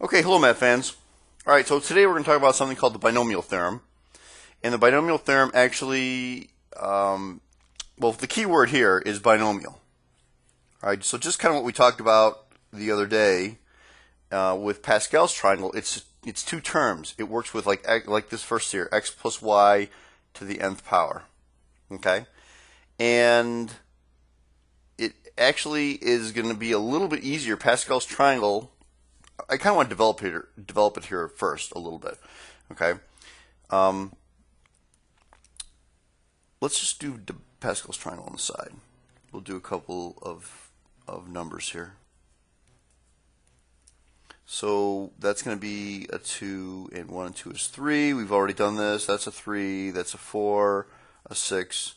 Okay, hello math fans. Alright, so today we're going to talk about something called the binomial theorem. And the binomial theorem actually, well, the key word here is binomial. Alright, so just kind of what we talked about the other day with Pascal's triangle, it's two terms. It works with like this first here, x plus y to the nth power. Okay? And it actually is going to be a little bit easier. Pascal's triangle, I kind of want to develop it here first a little bit. Okay, let's just do Pascal's triangle on the side. We'll do a couple of numbers here. So that's going to be a 2, and 1 and 2 is 3. We've already done this. That's a 3. That's a 4, a 6,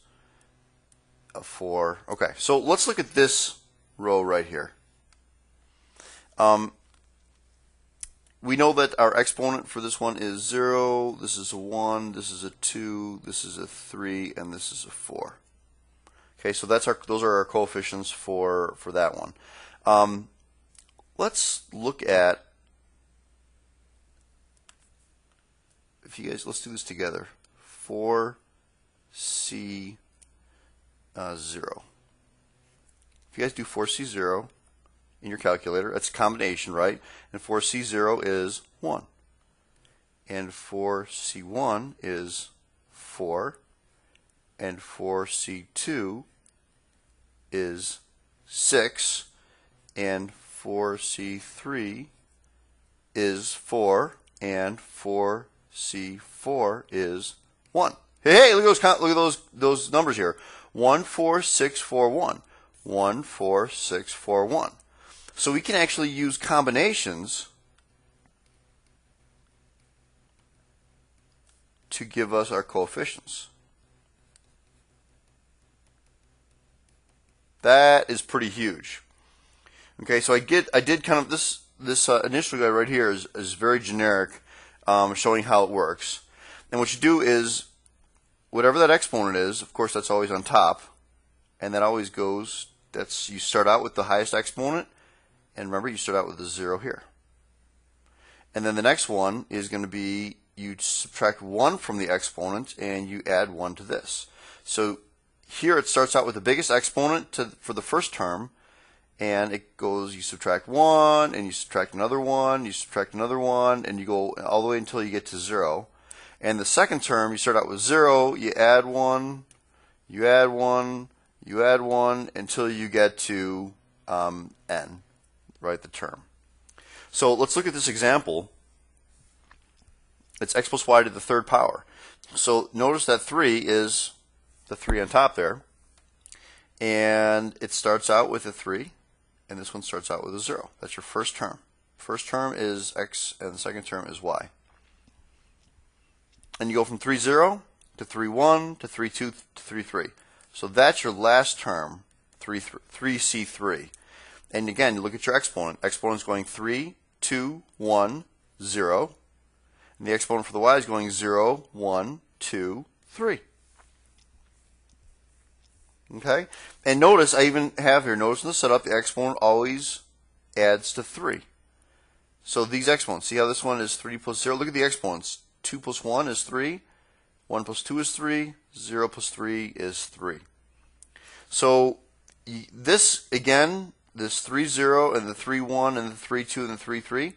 a 4. Okay, so let's look at this row right here. We know that our exponent for this one is 0, this is a 1, this is a 2, this is a 3, and this is a 4. Okay, so those are our coefficients for that one. Let's look at, let's do this together. 4C0. If you guys do 4C0 in your calculator, that's a combination, right? And 4C0 is 1. And 4C1 is 4. And 4C2 is 6. And 4C3 is 4. And 4C4 is 1. Hey, look at those numbers here. 1, 4, 6, 4, 1. 1, 4, 6, 4, 1. So we can actually use combinations to give us our coefficients. That is pretty huge. Okay, so I did kind of this initial guy right here is very generic, showing how it works. And what you do is whatever that exponent is, of course that's always on top, and that always goes. You start out with the highest exponent. And remember, you start out with a 0 here. And then the next one is going to be, you subtract 1 from the exponent and you add 1 to this. So here it starts out with the biggest exponent for the first term, and it goes, you subtract 1, and you subtract another 1, you subtract another 1, and you go all the way until you get to 0. And the second term, you start out with 0, you add 1, you add 1, you add 1, until you get to n. Right, the term. So let's look at this example. It's x plus y to the third power. So notice that 3 is the 3 on top there. And it starts out with a 3. And this one starts out with a 0. That's your first term. First term is x and the second term is y. And you go from 3, 0 to 3, 1 to 3, 2 to 3, 3. So that's your last term, 3C3. And again, you look at your exponent. Exponent is going 3, 2, 1, 0. And the exponent for the y is going 0, 1, 2, 3. Okay? And notice, I even have here, notice in the setup, the exponent always adds to 3. So these exponents, see how this one is 3 plus 0? Look at the exponents. 2 plus 1 is 3. 1 plus 2 is 3. 0 plus 3 is 3. So this, again, this 3, 0 and the 3, 1 and the 3, 2 and the 3, 3,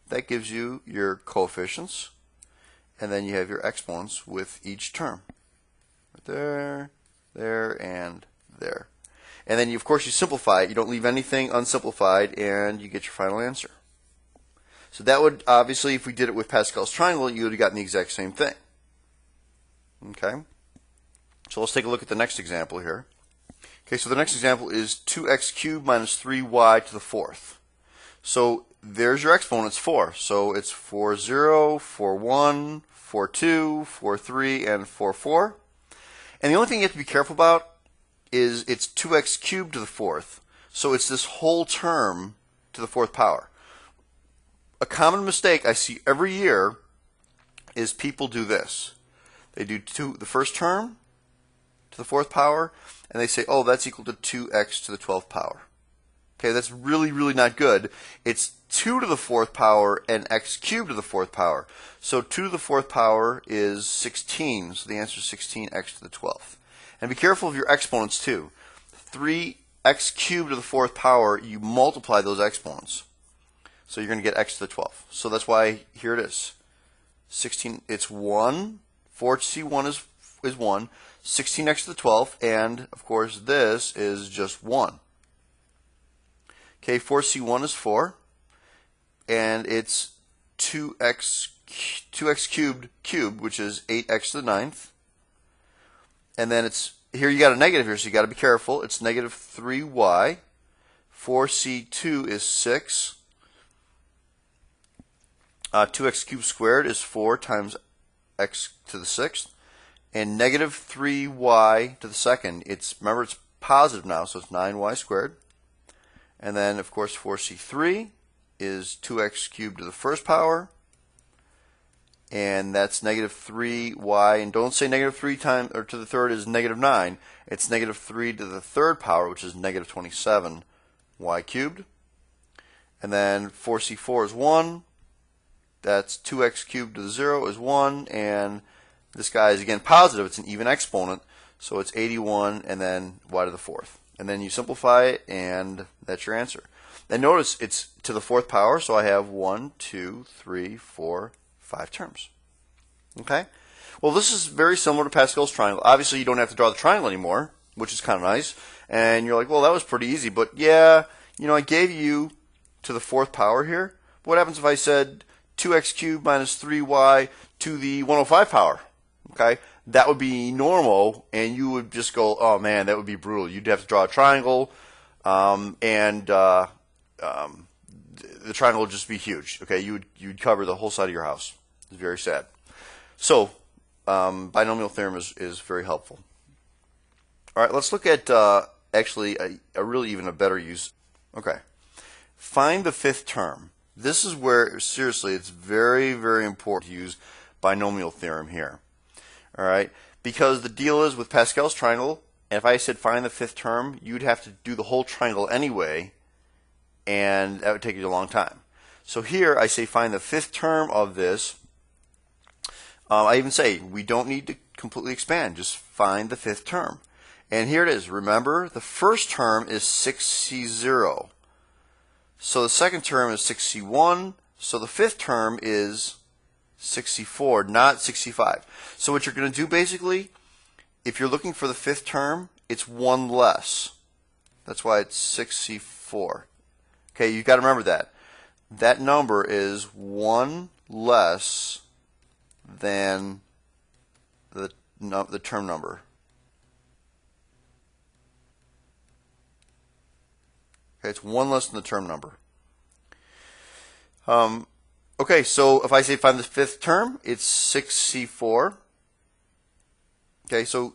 that gives you your coefficients. And then you have your exponents with each term. Right there, there, and there. And then, of course, you simplify it. You don't leave anything unsimplified, and you get your final answer. So that would, obviously, if we did it with Pascal's triangle, you would have gotten the exact same thing. Okay? So let's take a look at the next example here. Okay, so the next example is 2x cubed minus 3y to the fourth. So there's your exponent, it's 4. So it's 4, 0, 4, 1, 4, 2, 4, 3, and 4, 4. And the only thing you have to be careful about is it's 2x cubed to the fourth. So it's this whole term to the fourth power. A common mistake I see every year is people do this. They do the first term to the fourth power, and they say, oh, that's equal to 2x to the 12th power. Okay, that's really, really not good. It's 2 to the 4th power and x cubed to the 4th power. So 2 to the 4th power is 16, so the answer is 16x to the 12th. And be careful of your exponents too. 3x cubed to the 4th power, you multiply those exponents. So you're going to get x to the 12th. So that's why here it is. 16, it's 1, 4c1 is 1, 16x to the 12th, and of course this is just 1. Okay, 4c1 is 4, and it's 2x cubed, which is 8x to the 9th. And then it's, here you got a negative here, so you got to be careful. It's negative 3y. 4c2 is 6. 2x cubed squared is 4 times x to the 6th. And negative 3y to the 2nd, remember it's positive now, so it's 9y squared. And then, of course, 4c3 is 2x cubed to the 1st power. And that's negative 3y. And don't say negative 3 times or to the 3rd is negative 9. It's negative 3 to the 3rd power, which is negative 27y cubed. And then 4c4 is 1. That's 2x cubed to the 0 is 1. And this guy is, again, positive. It's an even exponent. So it's 81 and then y to the 4th. And then you simplify it, and that's your answer. And notice it's to the 4th power, so I have 1, 2, 3, 4, 5 terms. Okay? Well, this is very similar to Pascal's triangle. Obviously, you don't have to draw the triangle anymore, which is kind of nice. And you're like, well, that was pretty easy. But yeah, I gave you to the 4th power here. What happens if I said 2x cubed minus 3y to the 105 power? Okay? That would be normal, and you would just go, oh man, that would be brutal. You'd have to draw a triangle, and the triangle would just be huge. Okay, you'd cover the whole side of your house. It's very sad. So, binomial theorem is very helpful. All right, let's look at actually a really even a better use. Okay, find the 5th term. This is where, seriously, it's very, very important to use binomial theorem here. All right, because the deal is with Pascal's triangle, and if I said find the 5th term, you'd have to do the whole triangle anyway, and that would take you a long time. So here I say find the 5th term of this. I even say we don't need to completely expand, just find the 5th term. And here it is. Remember, the first term is 6c0. So the second term is 6c1. So the 5th term is 64, not 65. So what you're going to do basically, if you're looking for the 5th term, it's 1 less. That's why it's 6c4. Okay, you've got to remember that. That number is 1 less than the term number. Okay, it's 1 less than the term number. Okay, so if I say find the 5th term, it's 6c4. Okay, so,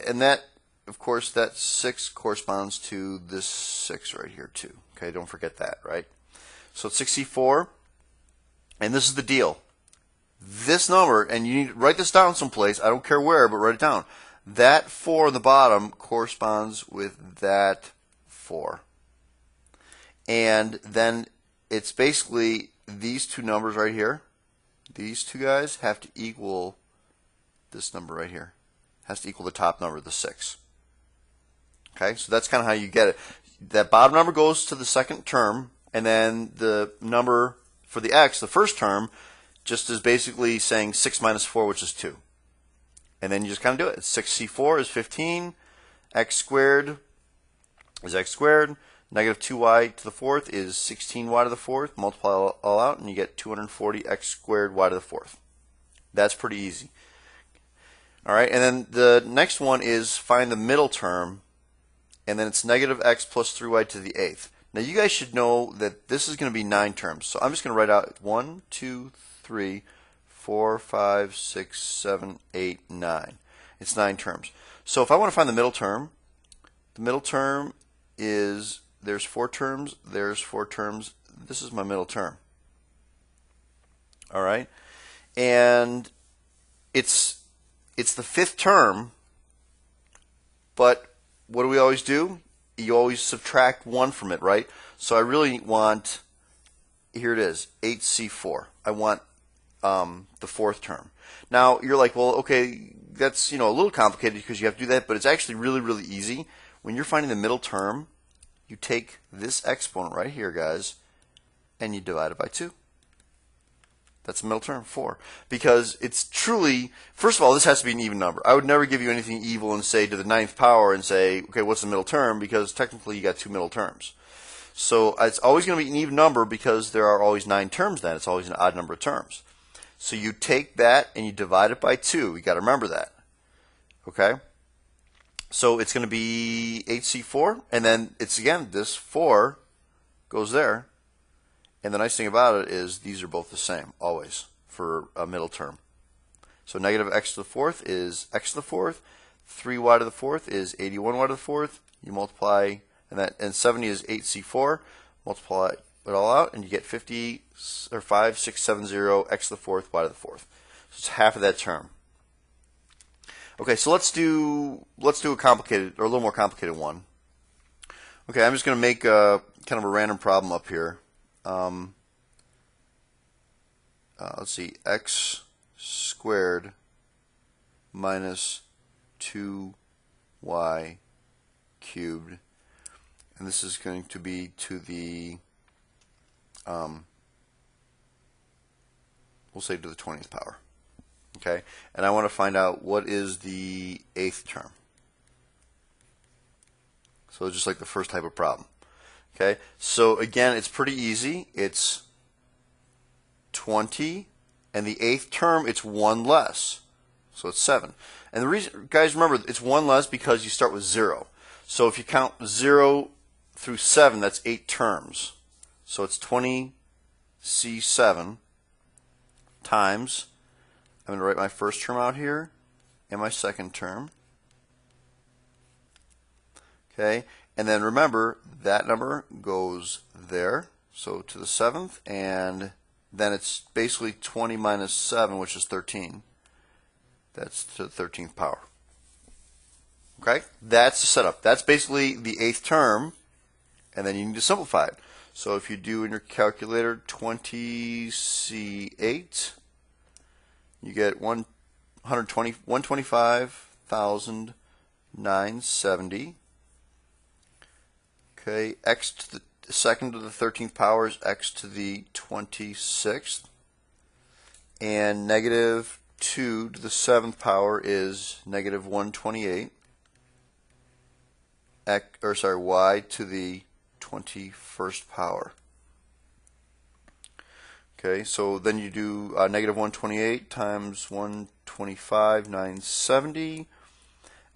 and that, of course, that 6 corresponds to this 6 right here, too. Okay, don't forget that, right? So it's 6c4, and this is the deal. This number, and you need to write this down someplace, I don't care where, but write it down. That 4 on the bottom corresponds with that 4. And then it's basically these two numbers right here. These two guys have to equal this number right here. Has to equal the top number, the 6. Okay, so that's kind of how you get it. That bottom number goes to the second term, and then the number for the x, the first term, just is basically saying 6 minus 4, which is 2. And then you just kind of do it. 6c4 is 15. X squared is x squared. Negative 2y to the 4th is 16y to the 4th. Multiply all out, and you get 240x squared y to the 4th. That's pretty easy. All right, and then the next one is find the middle term, and then it's negative x plus 3y to the 8th. Now you guys should know that this is going to be 9 terms. So I'm just going to write out 1, 2, 3, 4, 5, 6, 7, 8, 9. It's 9 terms. So if I want to find the middle term is, there's 4 terms, there's 4 terms, this is my middle term. All right? And it's the 5th term, but what do we always do? You always subtract 1 from it, right? So I really want, here it is, 8C4. I want the fourth term. Now you're like, well, okay, that's a little complicated because you have to do that, but it's actually really, really easy. When you're finding the middle term, you take this exponent right here, guys, and you divide it by 2. That's the middle term, 4. Because it's truly, first of all, this has to be an even number. I would never give you anything evil and say to the 9th power and say, okay, what's the middle term? Because technically you got 2 middle terms. So it's always going to be an even number because there are always 9 terms then. It's always an odd number of terms. So you take that and you divide it by 2. You got to remember that. Okay? So it's going to be 8C4, and then it's, again, this 4 goes there. And the nice thing about it is these are both the same, always, for a middle term. So negative x to the 4th is x to the 4th. 3y to the 4th is 81y to the 4th. You multiply, and 70 is 8C4. Multiply it all out, and you get 50, or 5670 x to the 4th, y to the 4th. So it's half of that term. Okay, so let's do a complicated, or a little more complicated one. Okay, I'm just going to make kind of a random problem up here. Let's see, x squared minus 2y cubed, and this is going to be to the we'll say to the 20th power. Okay, and I want to find out what is the 8th term. So it's just like the first type of problem. Okay, so again, it's pretty easy. It's 20, and the 8th term, it's 1 less. So it's 7. And the reason, guys, remember, it's 1 less because you start with 0. So if you count 0 through 7, that's 8 terms. So it's 20C7 times, I'm going to write my first term out here and my second term. Okay, and then remember, that number goes there, so to the 7th, and then it's basically 20 minus 7, which is 13. That's to the 13th power. Okay, that's the setup. That's basically the 8th term, and then you need to simplify it. So if you do in your calculator 20C8, you get 125,970. Okay, x to the second to the 13th power is x to the 26th, and negative 2 to the 7th power is negative 128. Y to the 21st power. Okay, so then you do negative 128 times 125,970,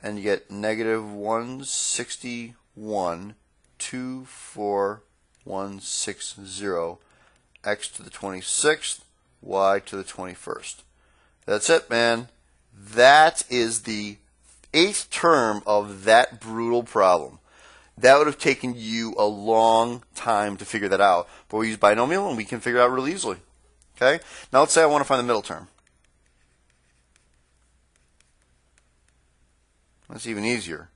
and you get negative 161,24160 x to the 26th, y to the 21st. That's it, man. That is the 8th term of that brutal problem. That would have taken you a long time to figure that out, but we use binomial and we can figure it out really easily. Okay? Now let's say I want to find the middle term. That's even easier.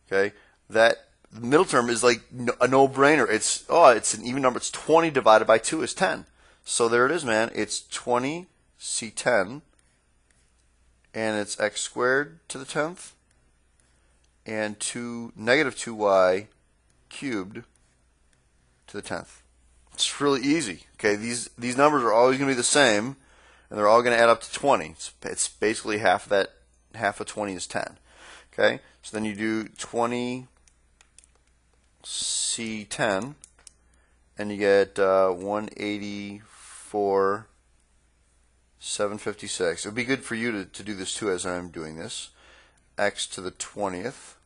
Okay? That middle term is like a no-brainer. It's an even number. It's 20 divided by 2 is 10. So there it is, man. It's 20C10, and it's x squared to the 10th, and negative 2y cubed to the 10th. It's really easy. Okay, these numbers are always going to be the same, and they're all going to add up to 20. It's basically half of that. Half of 20 is 10. Okay, so then you do 20C10, and you get 184,756. It would be good for you to do this too as I'm doing this. X to the 20th,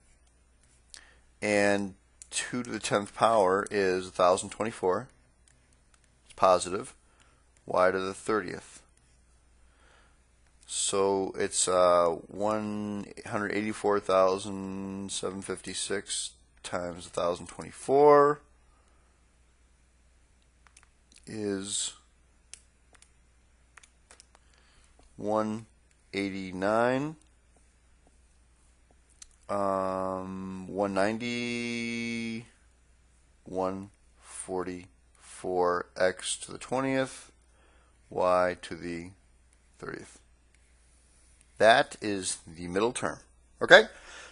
and 2 to the 10th power is 1,024. It's positive. Y to the 30th. So it's 184,756 times 1,024 is 189. 190, 144. for x to the 20th, y to the 30th. That is the middle term. Okay?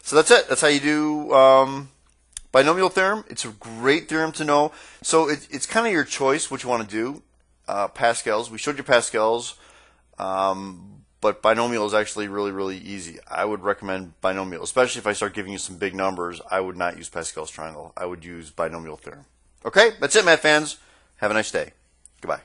So that's it. That's how you do binomial theorem. It's a great theorem to know. So it's kind of your choice what you want to do. Pascal's. We showed you Pascal's. But binomial is actually really, really easy. I would recommend binomial, especially if I start giving you some big numbers. I would not use Pascal's triangle. I would use binomial theorem. Okay? That's it, math fans. Have a nice day. Goodbye.